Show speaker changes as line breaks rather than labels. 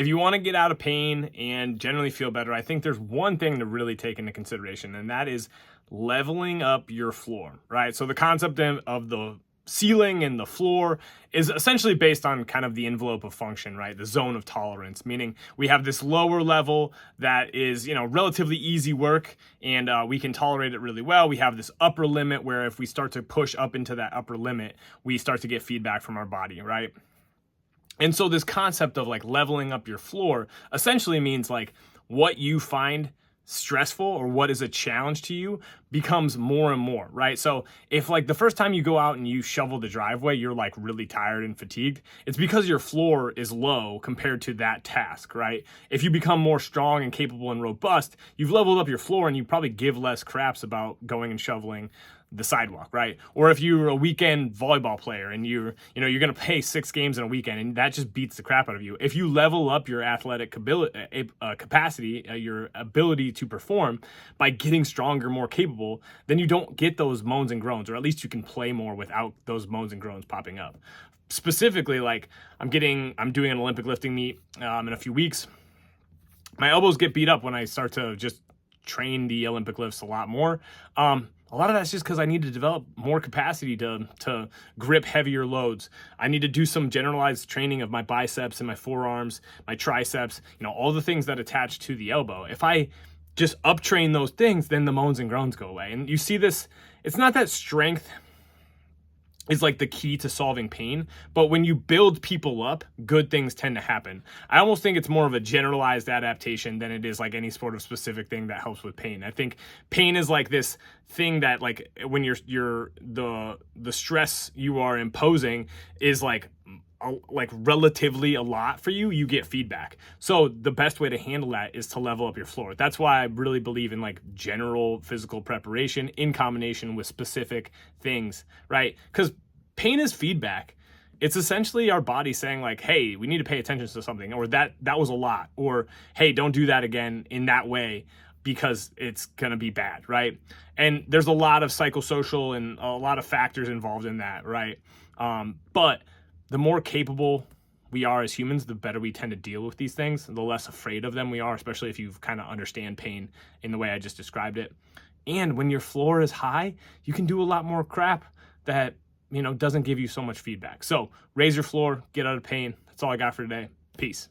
if you want to get out of pain and generally feel better, I think there's one thing to really take into consideration, and that is leveling up your floor, right? So the concept of the ceiling and the floor is essentially based on kind of the envelope of function, right? The zone of tolerance, meaning we have this lower level that is, relatively easy work, and we can tolerate it really well. We have this upper limit where if we start to push up into that upper limit, we start to get feedback from our body, right? And so this concept of like leveling up your floor essentially means like what you find stressful or what is a challenge to you becomes more and more, right? So if like the first time you go out and you shovel the driveway, you're like really tired and fatigued, it's because your floor is low compared to that task, right? If you become more strong and capable and robust, you've leveled up your floor and you probably give less craps about going and shoveling the sidewalk, right? Or if you're a weekend volleyball player and you're going to play 6 games in a weekend and that just beats the crap out of you. If you level up your athletic capacity, your ability to perform by getting stronger, more capable, then you don't get those moans and groans, or at least you can play more without those moans and groans popping up. Specifically, like I'm doing an Olympic lifting meet in a few weeks. My elbows get beat up when I start to just train the Olympic lifts a lot more. A lot of that's just because I need to develop more capacity to grip heavier loads. I need to do some generalized training of my biceps and my forearms, my triceps, all the things that attach to the elbow. If I just uptrain those things, then the moans and groans go away. And you see this, it's not that strength is like the key to solving pain, but when you build people up, good things tend to happen. I almost think it's more of a generalized adaptation than it is like any sort of specific thing that helps with pain. I think pain is like this thing that like when the stress you are imposing is like relatively a lot for you, you get feedback. So the best way to handle that is to level up your floor. That's why I really believe in like general physical preparation in combination with specific things, right? Because pain is feedback. It's essentially our body saying like, hey, we need to pay attention to something, or that was a lot, or hey, don't do that again in that way because it's gonna be bad, right? And there's a lot of psychosocial and a lot of factors involved in that, right? But the more capable we are as humans, the better we tend to deal with these things, the less afraid of them we are, especially if you kind of understand pain in the way I just described it. And when your floor is high, you can do a lot more crap that, doesn't give you so much feedback. So raise your floor, get out of pain. That's all I got for today. Peace.